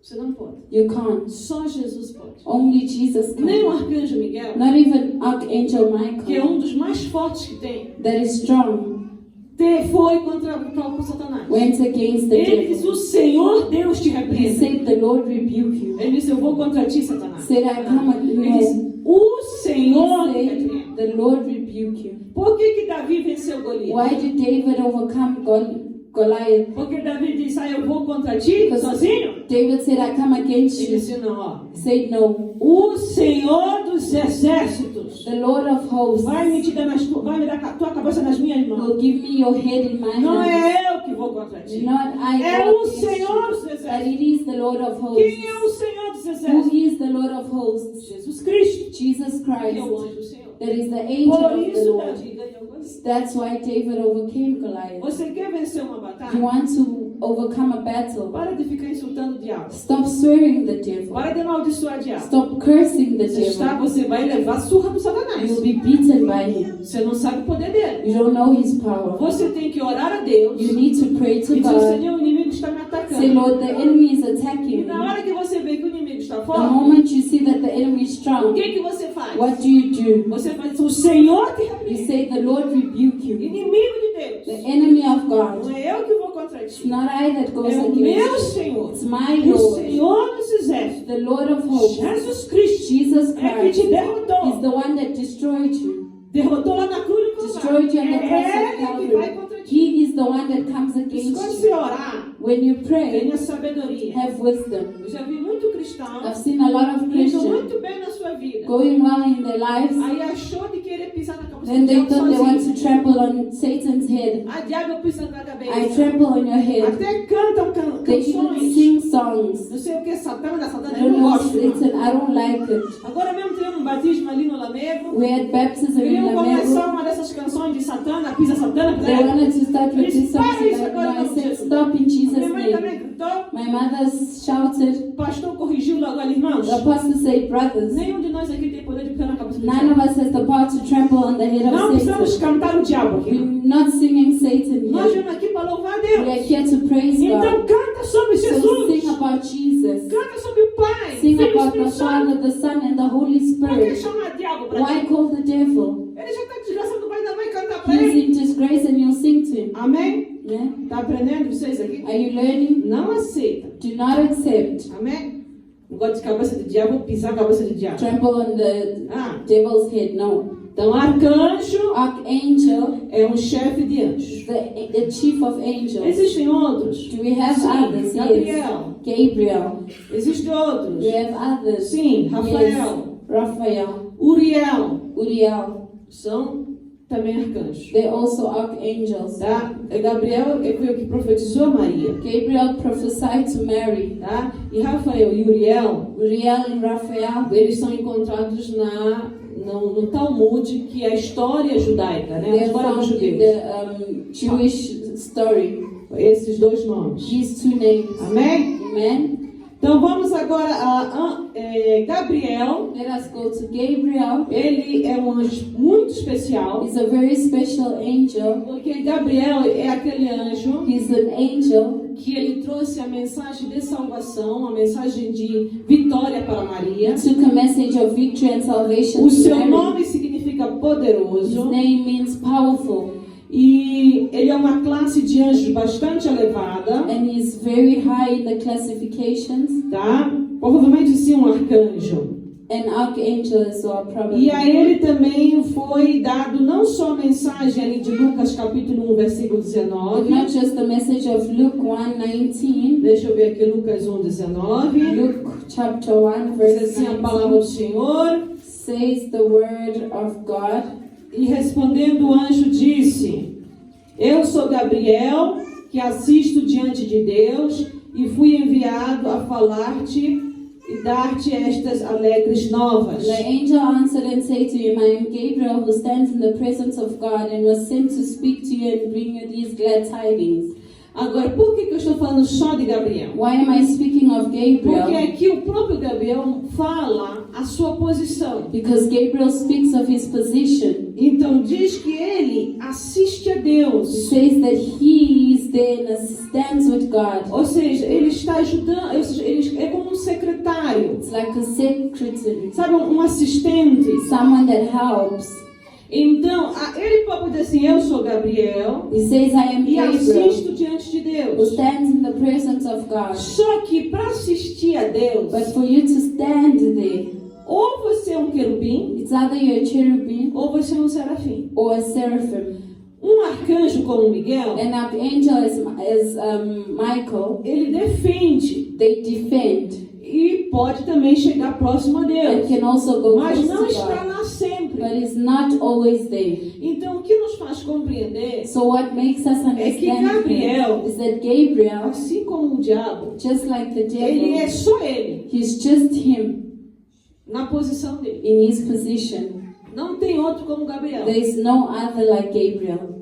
Você não pode. You can't. Só Jesus pode. Only Jesus Nem o can. arcanjo Miguel, Not even Archangel que é Michael, um dos mais fortes que tem, that is strong, foi contra o Satanás. went against the Ele diz, devil. o Senhor Deus te He repreende. said, the Lord rebuke you. Ele disse, eu vou contra ti, Satanás. Said, I come Ele against disse, you. o Senhor He te said, repreende. the Lord rebuke you. Por que Davi venceu Golias? Why did David overcome Goliath? Porque Davi disse, eu vou contra ti, sozinho? David said, I come against Ele you. disse, não, ó. He said, no. O Senhor dos exércitos The Lord of hosts vai me dar a tua cabeça nas minhas mãos. will give me your head in my Não hand. é eu que vou contra ti. Not I, É God, o against you, Senhor dos but exércitos. it is the Lord of hosts. Quem é o Senhor dos Who exércitos? is the Lord of hosts? Jesus Cristo. Jesus Que é o Christ. anjo do Senhor. That is the angel Por of the isso Lord. Davi ganhou Golias. That's why David overcame Goliath. Você quer vencer uma You batalha? want to overcome a battle? Para de ficar insultando o diabo. Stop swearing the devil. Para de amaldiçoar o diabo. Stop cursing the devil. Você vai levar surra do Satanás. You'll be beaten by him. Você não sabe o poder dele. You don't know his power. Você tem que orar a Deus You need to pray to e dizer, God. Senhor, o inimigo está me Say, atacando. Lord, the enemy is E attacking me. na hora que você vê que o inimigo está The forte, moment you see that the enemy is o strong, que você faz? what do? Você faz, o Senhor te You repreende. say, the Lord rebuke you. Inimigo de Deus. The enemy of God. Não é eu que vou contra It's ti. not I that goes É o against meu you. Senhor. It's my O Lord. Senhor dos exércitos. The Lord of hosts. Jesus Cristo. Jesus É que Christ te derrotou. is the one that destroyed you. Derrotou lá na cruz do Destroyed you on the cross of É ele que vai Calvary. contra ti. He is the one that comes Quando against você you. orar, When you pray, tenha sabedoria. have wisdom. Eu já vi muito cristão I've seen a lot of indo Christians muito bem na sua vida. going well in their lives. Aí achou de querer pisar na cabeça Then do they diabo thought they want sozinho. to trample on Satan's head. A diabo pisa na tua I cabeça. trample on your head. Até cantam They even canções. sing songs. Não sei o que, Satã, I eu don't não know gosto. Não. Satan. I don't like it. Agora mesmo tem um batismo ali no Lamego. We had baptism in Queriam começar Lamego. uma dessas canções de Satana, pisa Satana, They wanted to start with this song. Para isso So agora, I em nome de said, Jesus. stop in Jesus' Minha mãe name. também gritou. My mother shouted. O pastor corrigiu logo ali, irmãos. The pastor said, brothers, Nenhum de nós aqui tem poder de ficar na cabeça do none diabo. of us has the power to trample on the head Não of precisamos Satan. cantar o diabo aqui. We're not singing Satan Nós here. viemos aqui para louvar a We Deus. are here to praise Então God. canta sobre So Jesus. sing about Jesus. Canta sobre o Pai. Sing Filho e about the Espírito Santo. Father, the Son, and the Holy Por que Spirit. chama diabo para Why Deus? call the devil? Ele já está desgraçado, vai dar, vai cantar para He's ele. in disgrace and you'll sing to him. Amém? Yeah? Está aprendendo vocês aqui? Are you learning? Não aceita. Do not accept. Amém? Não gosto de cabeça de diabo, pisar a cabeça de diabo. Trample on the Ah, devil's head. No. então arcanjo Archangel, é um chefe de anjos. the chief of angels. Existem outros. Do we have Sim, others? Yes. Gabriel. Gabriel. Existem outros. Do we have others? Sim, Rafael. Yes. Raphael. Uriel. Uriel. São também arcanjos. They're also archangels. Tá? Gabriel foi o que profetizou a Maria. Gabriel prophesied to Mary. Tá? E Rafael e Uriel, Uriel and Raphael, eles são encontrados no Talmud, que é a história judaica, né? A they're história dos found in judeus. the Jewish story. Esses dois nomes. These two names. Amém? Amen. Então vamos agora a Gabriel. Let us go to Gabriel. Ele é um anjo muito especial, He's a very special angel. porque Gabriel é aquele anjo He's an angel que ele trouxe a mensagem de salvação, a mensagem de vitória para Maria. who took a message of victory and salvation O to seu Mary. nome significa His poderoso name means powerful, e ele é uma classe de anjos bastante elevada, and he's very high in the classifications. tá? Provavelmente sim um arcanjo. An archangel as well, probably. E a ele também foi dado não só a mensagem ali de Lucas capítulo 1, versículo 19. Not just the message of Luke 1:19. Deixa eu ver aqui Lucas 1, 19. Luke chapter 1 Diz verse assim a palavra do 19 Senhor. says the word of God. E respondendo o anjo disse: Eu sou Gabriel, que assisto diante de Deus, e fui enviado a falar-te e dar-te estas alegres novas. The angel answered and said to him, I am Gabriel, who stands in the presence of God, and was sent to speak to you and bring you these glad tidings. Agora, por que eu estou falando só de Gabriel? Why am I speaking of Porque Gabriel? aqui o próprio Gabriel fala a sua posição. Because Gabriel speaks of his position. Então diz que ele assiste a He Deus. says that he is there and stands with God. Ou seja, ele está ajudando, ou seja, ele é como um secretário. It's like a secretary, Sabe, um assistente. someone that helps. Então, ele próprio diz assim, eu sou Gabriel He says, I am e Gabriel, assisto diante de who Deus. stands in the presence of God. Só que para assistir a Deus, But for you to stand there, ou você é um querubim, it's either you're a cherubim ou você é um serafim. or a seraphim. Um arcanjo como Miguel, An archangel as Michael, ele defende they defend e pode também chegar próximo a and Deus, can also go mas close não to está God, lá sempre. but is not always there. Então, o que nos faz compreender, So what makes us understand Gabriel, is that Gabriel, assim como o diabo, just like the ele é devil, só ele, he's just him na posição dele. in his position. Não tem outro como Gabriel. There is no other like Gabriel.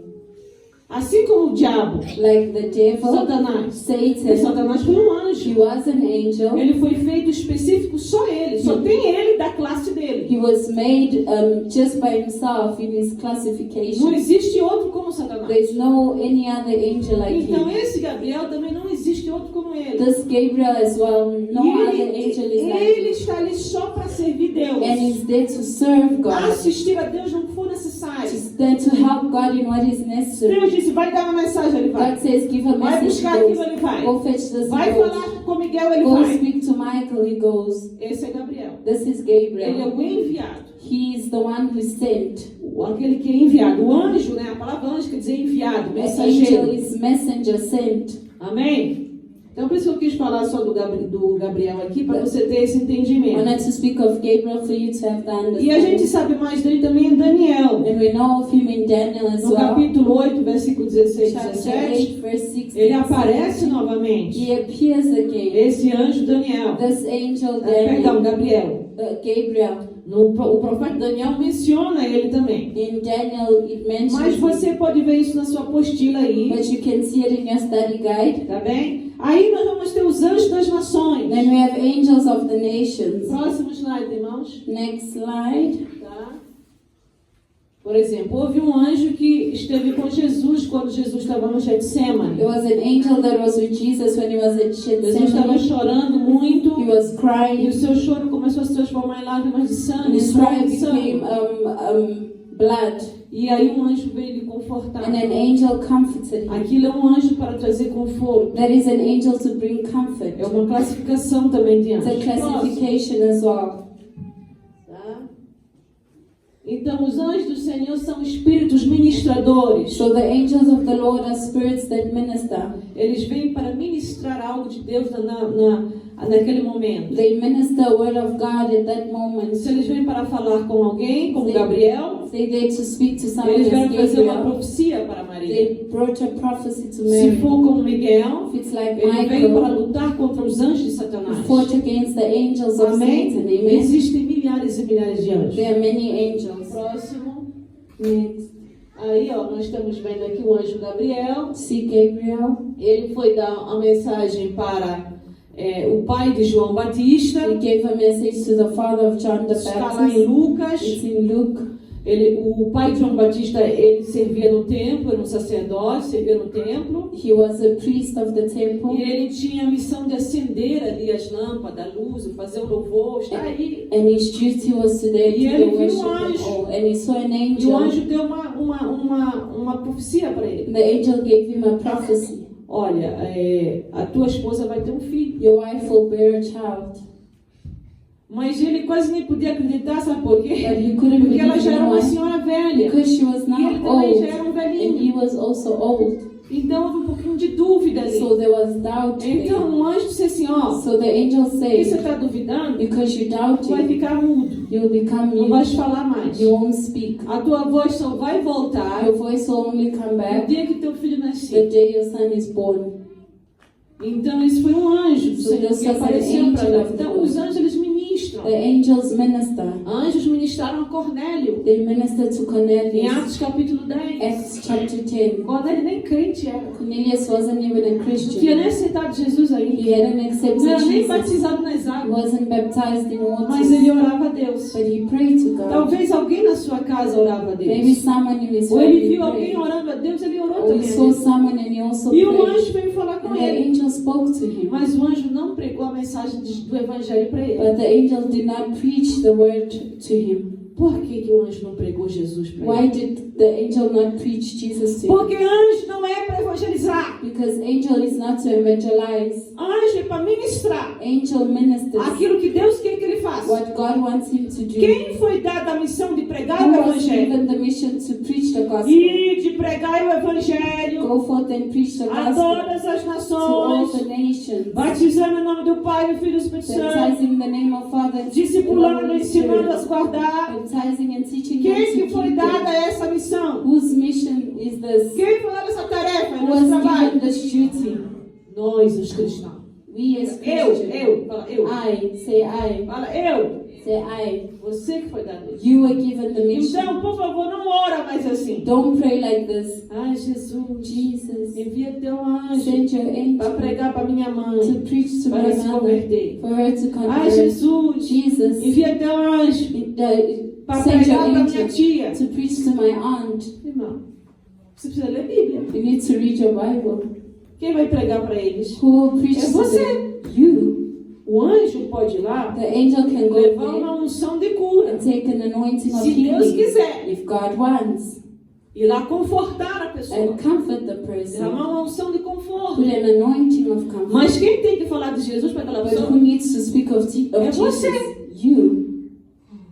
Assim como o diabo, Like the devil, Satanás. E Satan, Satanás foi um anjo. he was an angel. Ele foi feito específico só ele. Só tem ele da classe dele. He was made just by himself in his Não classification. existe outro como Satanás. There is no any other angel like Então him. esse Gabriel também não existe outro como ele. This Gabriel as well, no E other angel is like ele him. está ali só para servir Deus. And he's there to serve God, Assistir a Deus não for necessário. he's there to help God in what is Deus necessary. disse, vai dar uma mensagem, ele vai. God says, give a Vai message, buscar he aquilo, goes. ele vai. Go fetch this, Vai he goes. falar com Miguel, ele Go vai. speak to Michael, he goes. Esse é Gabriel. This is Ele é Gabriel. o enviado. He is the one who sent. Aquele que é enviado. O anjo, né? A palavra anjo quer dizer enviado, The angel mensageiro. is messenger sent. Amém? Então, por isso que eu quis falar só do Gabriel aqui, para você ter esse I entendimento. wanted to speak of Gabriel for you to have the E a gente understanding. sabe mais dele também em Daniel. And we know of him in Daniel as No well. capítulo 8, versículo 16 e Chapter 17, 8, verse 6. ele aparece novamente. He appears again. Esse anjo Daniel. This angel Perdão, Daniel, Gabriel. Gabriel, O profeta Daniel menciona ele também. In Daniel, it mentions Mas você pode ver isso na sua apostila aí. but you can see it in your study guide. Tá bem? Aí nós vamos ter os anjos das nações. Then we have angels of the nations. Próximo slide, irmãos. Next slide. Tá? Por exemplo, houve um anjo que esteve com Jesus quando Jesus estava no Getsemane. There was an angel that was with Jesus when he was at Jesus estava Gethsemane. chorando muito. He was E crying. o seu choro começou a se transformar em lágrimas de sangue, His suor cry de sangue. became blood. E aí um anjo veio lhe confortar. And an angel comforted him. Aquilo é um anjo para trazer conforto. That is an angel to bring comfort. É uma classificação também de It's a anjos. classification as well. Tá? Então, os anjos do Senhor são espíritos ministradores. So the angels of the Lord are spirits that minister. Eles vêm para ministrar algo de Deus naquele momento. They minister the word of God at that moment. Se eles vêm para falar com alguém, como Gabriel, They there to speak to someone eles as vêm trazer uma Gabriel. profecia para Maria. They brought a prophecy to Se Mary. for como Miguel, If it's like ele veio para Michael, lutar contra os anjos de he Satanás. fought against the angels of Amém? Satan. Amen. Existem milhares e milhares de anjos. There are many angels. Próximo. Next. Aí, ó, nós estamos vendo aqui o anjo Gabriel. See Gabriel. Ele foi dar a mensagem para o pai de João Batista. He gave a message to the father of John the Está lá em Baptist. Lucas. It's in Luke. O pai de João Batista, ele servia no templo, era um sacerdote, servia no templo. He was a priest of the temple. E ele tinha a missão de acender ali as lâmpadas, a luz, fazer o louvor, está aí. And his duty was to there E to ele the viu worship and anjo. all. And he saw an E o angel. anjo deu uma profecia para ele. The angel gave him a prophecy. Olha, a tua esposa vai ter um filho. Your wife will bear a child. Mas ele quase nem podia acreditar, sabe por quê? But he couldn't Porque ela believe já era in uma why. senhora velha. Because she was E ele now também old. já era um And velhinho. he was also old. Então houve um pouquinho de dúvida ali. So there was doubt Então there. o anjo disse assim, ó, So the angel se você said, está duvidando, because you tu vai doubted, ficar mudo. you'll become Não vais mute. falar mais. You won't speak. A tua voz só vai voltar Your voice will only come no back dia que teu filho the nascer. day your son is born. Então isso foi um anjo do So Senhor this que was an apareceu para angel nós. of the Então Lord. os anjos eles ministram. The angels minister. Anjos ministraram a Cornélio. They minister to Em Cornelius. Atos capítulo 10. Acts chapter 10. Cornélio nem crente era. Cornelius wasn't even a Não tinha Christian. nem aceitado Jesus ainda. He hadn't Não accepted era nem Jesus. batizado nas He águas. wasn't baptized in Mas waters. ele orava a Deus. But he prayed to God. Talvez alguém na sua casa orava a Maybe Deus. someone in his Ou ele family viu alguém prayed. orando a Deus, ele orou Or he também. a saw Deus. someone and he also E o prayed. anjo veio falar com And the ele. angel spoke to him. Mas o anjo não pregou a mensagem do evangelho para ele. But the angel did not preach the word to him. Por que o anjo não pregou Jesus para Why ele? did the angel not preach Jesus to him? Porque anjo não é para evangelizar. Because angel is not to evangelize. Anjo é para ministrar Angel ministers aquilo que Deus quer que ele faça. what God wants him to do. Quem foi dada a missão de pregar o Who was evangelho? given the mission to preach the gospel? E de pregar o evangelho Go forth and preach the a gospel todas as to all nações, the nations, batizando em nome do Pai, do Filho e do Espírito Santo, baptizing in the name of Father, discipulando, Son, and ensinando a Spirit, se guardar. baptizing and teaching them Quem to que keep foi dada them. essa missão? Whose mission is this? Quem foi dada essa tarefa? Who Nosso was trabalho. given this duty? Nós, os cristãos. We as Christians. Fala eu. I. Fala eu. Say I. Você que foi dado isso. You were given the mission. Então, por favor, não ora mais assim. Don't pray like this. Ai, Jesus, Jesus, envia teu anjo send your para angel pregar para minha mãe, to preach to para my se mother, converter. for her to Ai, convert. Jesus, Jesus, envia teu anjo para send your pregar para minha angel tia. to preach to my aunt. Irmão, você precisa ler a Bíblia. You need to read your Bible. Quem vai pregar para eles? Who will preach É to você. them? You. O anjo pode ir lá The angel can go levar there uma unção de cura. and take an anointing of Se Deus healing quiser. if God wants, Ir lá confortar a pessoa. and comfort the person. Derramar uma unção de conforto. Put an anointing of comfort. Mas quem tem que falar de Jesus para aquela But pessoa? who needs to speak of É Jesus? você. You.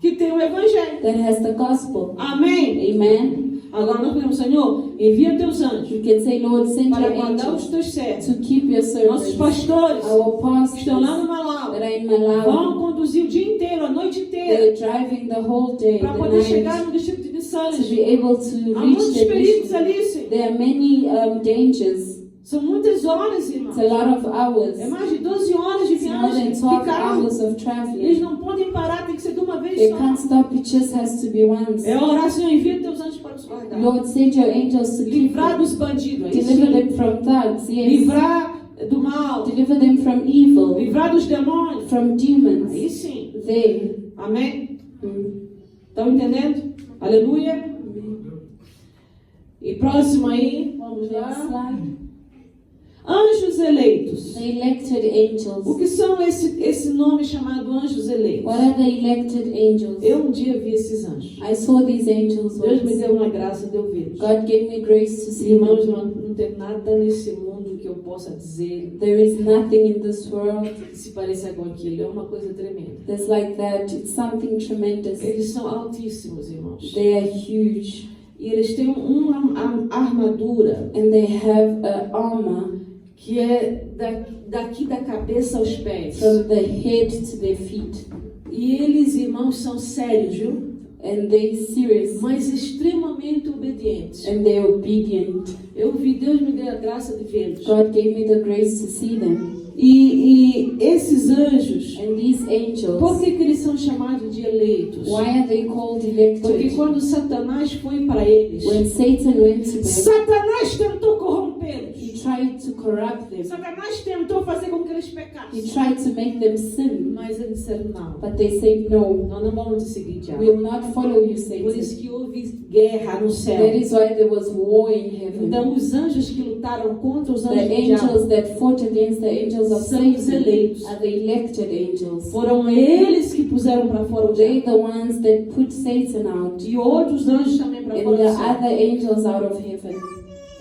Que tem o evangelho. That has the gospel. Amém? Amen. Agora nós podemos, Senhor, envia teus anjos You can say, Lord, send para your guardar os angels teus servos. to keep your Nossos servants, pastores our que estão lá pastors no Malau that are in Malawi. vão conduzir o dia inteiro, a noite inteira, They're driving the whole day, para the poder chegar night, no distrito de to Missões. be able to Há reach muitos the perigos mission. ali, Senhor. There are many dangers. São muitas horas, irmãos. It's a lot of hours. É mais de 12 horas de It's more than viagem de 12 carro. hours of Eles traveling. não podem parar, tem que ser de uma vez They só. can't stop, it just has to be once. É orar, Senhor, envia teus anjos para nos guardar. Lord, send your angels to keep Livrar them. dos bandidos, aí Deliver sim. them from thugs, yes. Livrar do mal. Deliver them from evil, Livrar dos demônios. from Aí demons. sim. They. Amém? Mm. Estão entendendo? Aleluia. E próximo aí, vamos Next lá. slide. Anjos eleitos. The elected O angels. que são esse nome chamado anjos eleitos? What are the elected angels? Eu um dia vi esses anjos. I saw these angels Deus me once. deu uma graça de eu vê-los. God gave me grace to see Irmãos, them. não tem nada nesse mundo que eu possa dizer There is nothing in this world que se pareça com aquilo. É uma coisa tremenda. that's like that. It's something tremendous. Eles são altíssimos, irmãos. They are huge. E eles têm uma armadura And they have an armor que é daqui da cabeça aos pés. from the head to their feet. E eles, irmãos, são sérios, viu? And they're serious. Mas extremamente obedientes. And they're obedient. Eu vi, Deus me deu a graça de vê-los. God gave me the grace to see them. E esses anjos, And these por angels, que eles são chamados de eleitos? why are they called Porque elected? quando Satanás foi para eles, When Satan went to them, Satanás tentou corrompê-los. he tried to corrupt them. Satanás tentou fazer com que eles He pecassem. tried to make them sin. Mas eles disseram, não, But they said, no, nós não vamos te seguir, diabo. we will not follow you, Por Satan. isso que houve guerra no céu. That is why there was war in heaven. Então, os anjos que lutaram contra os The anjos do diabo angels that fought against the angels of são os Satan eleitos. are the elected angels. Foram eles que puseram para fora o They're diabo. the ones that put Satan out. E outros anjos também para And fora the do céu. other angels out of heaven.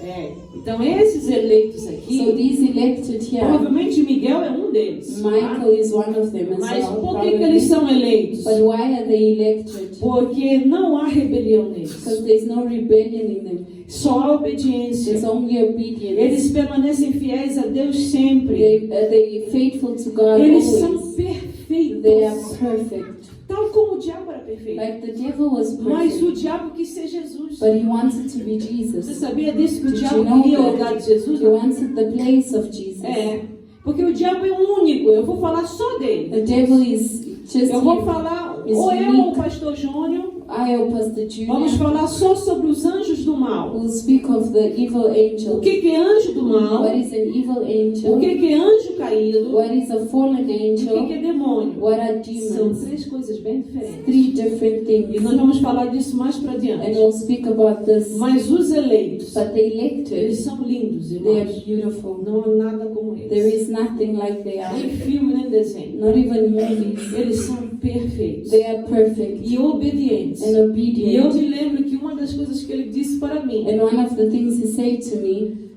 É. Então, esses eleitos So aqui, these elected here, provavelmente Miguel é um deles. tá? Michael is one of them as Mas well. por que probably. eles são eleitos? But why are they elected? Porque não há rebelião neles. Because there's no rebellion in them. Só há obediência. There's only obedience. Eles permanecem fiéis a Deus sempre. They're faithful to God Eles são always. perfeitos. They are perfect. Tal como o diabo era perfeito. Like the devil was Mas o perfect. diabo quis ser Jesus. But he wanted to be Você Jesus. sabia disso? Que o Did diabo you know queria o that? lugar de Jesus? He wanted the place of Jesus. É. Porque o diabo é único. Eu vou falar só dele. The devil is just Eu vou here. falar, Is ou eu unique. ou o pastor Júnior, I, O Pastor vamos Junior, falar só sobre os anjos do mal. will speak of the evil O angel. que é anjo do mal? What is an evil O angel? que é anjo caído? What is a fallen O que angel? é demônio? What are São demons? três coisas bem diferentes. Three different E things. nós vamos falar disso mais para And adiante. we'll speak about this. Mas os eleitos, But the eles elected, são lindos, they are irmãos. beautiful. Não há nada como There eles. is nothing like they are. Nem filme, nem desenho. Not even movies. Eles são perfeitos They are perfect e obedientes. and E eu obedient. me lembro que uma das coisas que ele disse para mim, And one of the things he said to me,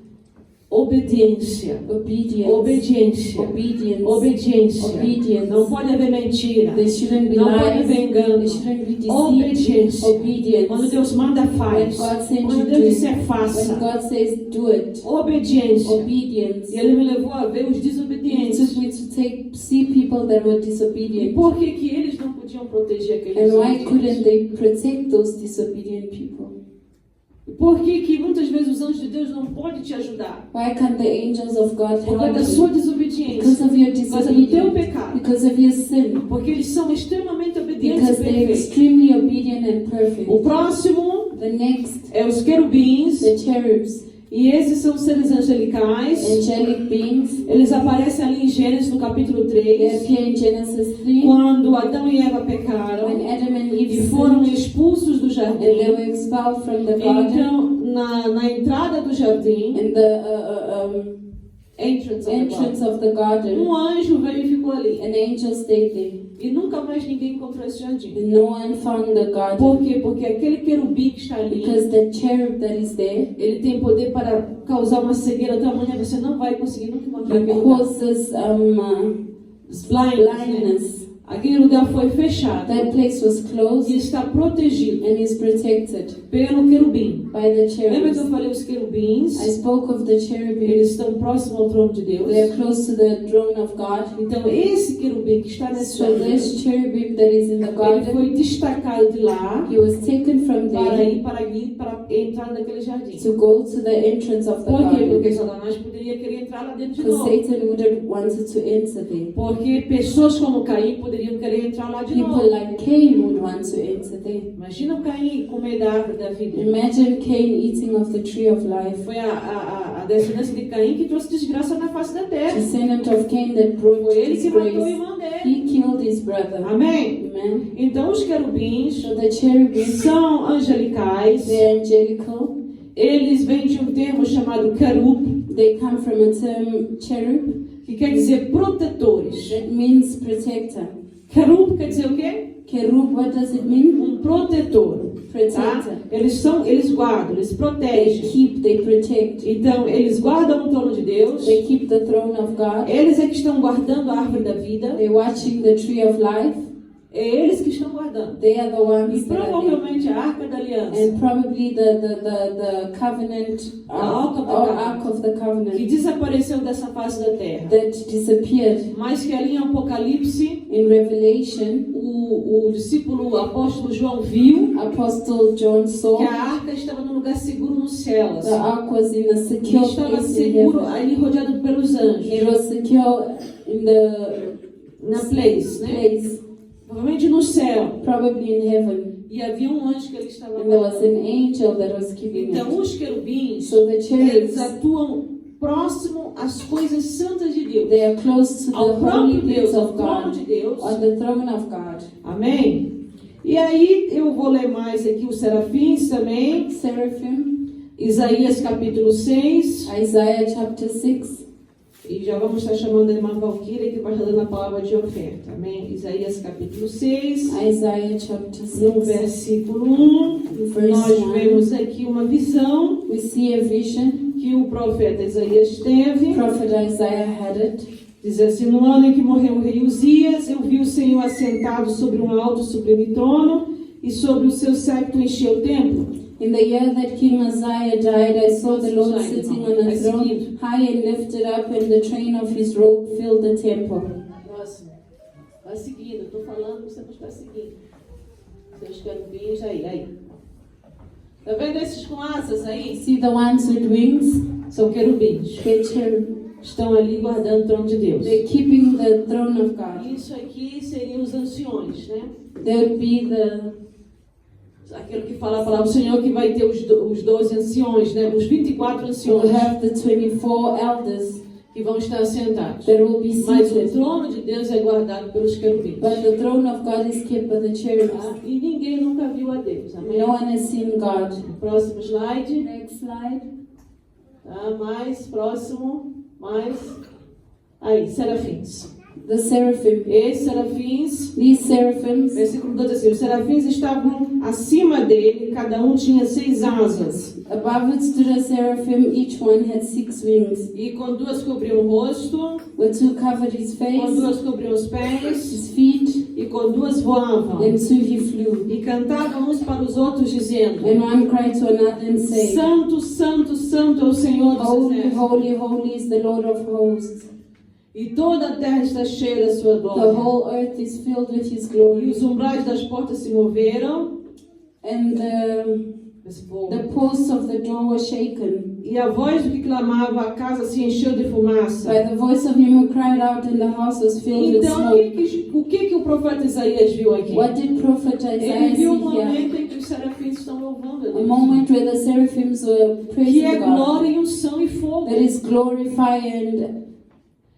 obediência. obedience, Obediência. obedience, Obediência. obedience. Não pode haver mentira. There shouldn't be Não pode haver lies. engano. There shouldn't be deceit. Obediência. Obedience. Quando Deus manda, faz. When God sends you, Quando do Deus it. disser, When faça. God says do it. Obediência. Obedience. E ele me levou a ver os He desobedientes. took me to see people that were E disobedient. por que eles não podiam proteger aqueles And why couldn't desobedientes? they protect those disobedient people? Por que muitas vezes os anjos de Deus não podem te ajudar? Why can't the angels of God Por causa help da sua you? desobediência. Because of your Por causa do teu disobedience. pecado. Because of your sin. Porque eles são extremamente obedientes Because e they're perfeitos. extremely obedient and perfect. O próximo The next, é os querubins. the cherubs, E esses são seres angelicais. angelic beings. Eles aparecem ali em Gênesis no capítulo They 3. appear in Genesis 3 Quando Adão e Eva pecaram when Adam and Eve e foram sinned expulsos do and they jardim. were expelled from the garden. Então, na entrada do jardim, In the entrance of the entrance garden, of the garden, anjo veio e ficou ali. an angel stayed there. E nunca mais ninguém encontrou esse jardim. And no one found the garden. Por quê? Porque aquele querubim que está ali, Because the cherub that is there, ele tem poder para causar uma cegueira tamanha, você não vai conseguir nunca encontrar it aquele lugar. causes Blindness. blindness. Aquele lugar foi fechado That place was e closed está protegido and is protected pelo querubim. by the Lembra que eu cherubs. falei os querubins? I spoke of the cherubim. Eles estão próximos ao trono de Deus. They are close to the throne of God. Então esse querubim que está nesse So jardim, this cherubim that is in the ele garden, foi destacado de lá he was taken from para there ir para entrar naquele jardim. to go to the entrance of the Por quê? garden. Porque Satanás poderia querer entrar lá dentro de Because novo. Satan would have wanted to enter there. Porque pessoas como Caim poderiam querer entrar lá de People novo. like Cain would want to enter there. Imagina o Caim comer da árvore da vida. Imagine Cain eating of the tree of life. Foi a descendência de Caim que trouxe desgraça na face da terra. Descendant of Cain that brought Foi ele que matou o disgrace. irmão dele. He killed his brother. Amém? Amen. Então os querubins So the cherubim, são angelicais. they're angelical. Eles vêm de um termo chamado carub, They come from a term cherub, que quer dizer protetores. that means protector. Carub quer dizer o quê? Kerub, what does it mean? Um protetor. Tá? Protector. Eles guardam, eles They protegem. keep, they protect. Então, eles guardam o trono de Deus. They keep the throne of God. Eles é que estão guardando a árvore da vida. They're watching the tree of life. É eles que estão guardando. They are the E ones that are there. provavelmente a arca da aliança, And probably the covenant, Ark of the or Covenant. Ark of the que Covenant desapareceu dessa face da terra. that disappeared. Mas que ali em Apocalipse, In Revelation, o discípulo, o apóstolo João viu Apostle John saw que a arca estava num lugar seguro nos céus. the ark was in a E secure estava place in seguro heaven. ali rodeado pelos anjos. It was secure in the Na place, né? place, Provavelmente no céu. probably in heaven. E havia um anjo que ele estava And there was guardando. an angel that was keeping Então it. os querubins, So the eles cherubs, atuam próximo às coisas santas de Deus. they are close to the Ao holy próprio place Deus, ao of trono God, de Deus. on the throne of God. Amém? E aí eu vou ler mais aqui os serafins também. Seraphim, Isaías capítulo 6. Isaiah chapter 6. E já vamos estar chamando a irmã Valquíria que vai estar dando a palavra de oferta. Amém? Isaías capítulo 6. Isaiah chapter No 6. versículo 1, Verse nós 1. vemos aqui uma visão We see a vision. que o profeta Isaías teve. Prophet Isaiah had it. Diz assim: no ano em que morreu o rei Uzias, eu vi o Senhor assentado sobre um alto e sublime trono, e sobre o seu séquito encheu o templo. In the year that King Uzziah died, I saw the Lord sitting on a throne, high and lifted up, and the train of his robe filled the temple. Próximo. Vai seguindo, eu estou falando, você não está seguindo. Seus querubins aí. Tá vendo esses com asas aí? See the ones with wings? São querubins. They're cherub. Estão ali guardando o trono de Deus. They're keeping the throne of God. Isso aqui seriam os anciões, né? They would be Aquilo que fala a palavra do Senhor, que vai ter os 12 anciões, né? Os 24 we'll anciões have the 24 elders que vão estar sentados. that will be Mas o seated. trono de Deus é guardado pelos querubins. But the throne of God is kept by the cherubs. Tá? E ninguém nunca viu a Deus. Amém? No one has seen God. Próximo slide. Next slide. Tá? Mais, próximo. Mais. Aí, serafins. The seraphim. Esses serafins, These seraphims, versículo 12 assim, os serafins estavam acima dele, cada um tinha 6 asas. above it stood a seraphim, each one had 6 wings. E com 2 cobriam o rosto, With 2 covered his com face, 2 cobriam os pés, his feet, e com 2 voavam. and 2 he flew. E cantavam uns para os outros, dizendo: And one cried to another and said, Santo, Santo, Santo é o Senhor dos Holy, exércitos. holy, holy is the Lord of hosts. E toda a terra está cheia da sua The glória. whole earth is filled with his E glory. os umbrais das portas se moveram. And the posts of the door were shaken. E a voz do que clamava, a casa se encheu de fumaça. By the voice of him who cried out, and the house was filled with Então, smoke. o que o profeta Isaías viu aqui? What did Prophet Isaiah Ele viu see um here? momento em que os serafins estão louvando a A Deus. moment where the seraphims were Que praising é God. glória e unção e fogo. That is glorify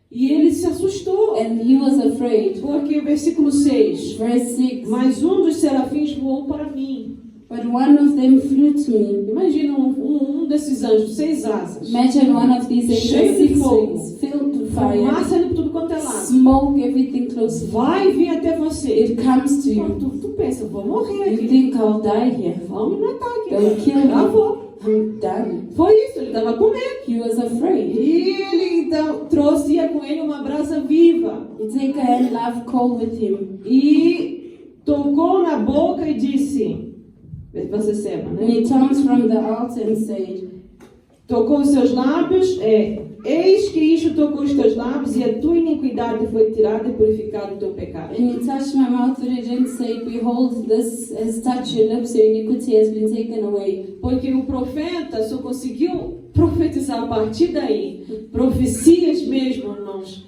E ele se assustou. and he was afraid. Porque, versículo 6. Verse 6. Mas um dos serafins voou para mim. But one of them flew to me. Imagina um desses anjos, 6 asas. Imagine one of these Cheio angels, de 6 fogo. wings, filled with fire, Fumaça indo por tudo quanto é lado. smoke, everything close. Vai vir até você. It comes to you. Tu pensa, vou morrer You aqui. think I'll die here? Vão me matar aqui. They'll kill Já me. vou. I'm done. Foi isso, ele estava com medo. He was afraid. E ele então trouxe com ele uma brasa viva. He took a hand live coal with him E tocou na boca e disse: Você sema, And né? he turns from the altar and said, Tocou os seus lábios, eis que isto tocou os teus lábios e a tua iniquidade foi tirada e purificado o teu pecado. and he touched my mouth with it and said, behold, this has touched your lips, your iniquity has been taken away. Porque o profeta só conseguiu profetizar a partir daí, profecias mesmo, irmãos,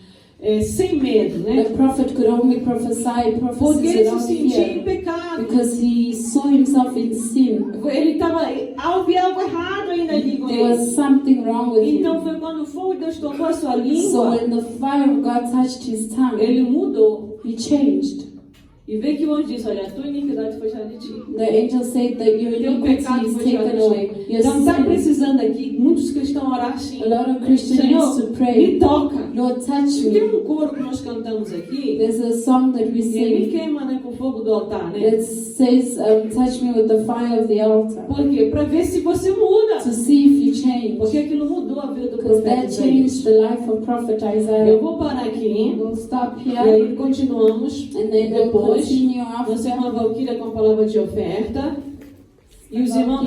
sem medo, né? The prophet could only prophesy Porque prophecies ele se without sentia em fear, pecado. because he saw himself in sin. Ele estava, havia algo errado ainda ali com There was ele. something wrong with Então him. foi quando o fogo de Deus tocou a sua So língua, when the fire of God touched his tongue, ele mudou. he changed. E vê que o anjo disse, olha, a tua iniquidade foi tirada de ti. The angel said that your Teu iniquity pecado is foi tirado taken de away. ti. Your Então está sin. precisando aqui, muitos cristãos orar assim. A lot of Christians need Senhor, to me pray. toca. Lord, touch Tem me. um coro que nós cantamos aqui, There's a song that we e ele sing queima, né, com o fogo do altar, né? that says, touch me with the fire of the altar. Por quê? Para ver se você muda. To see if you change. Porque aquilo mudou a vida do Because profeta that Isaías. changed the life of Prophet Eu Isaiah. vou parar aqui, We'll stop e here aí continuamos and then we'll depois. continue Nossa after. irmã Valquíria com a palavra de oferta. E os irmãos da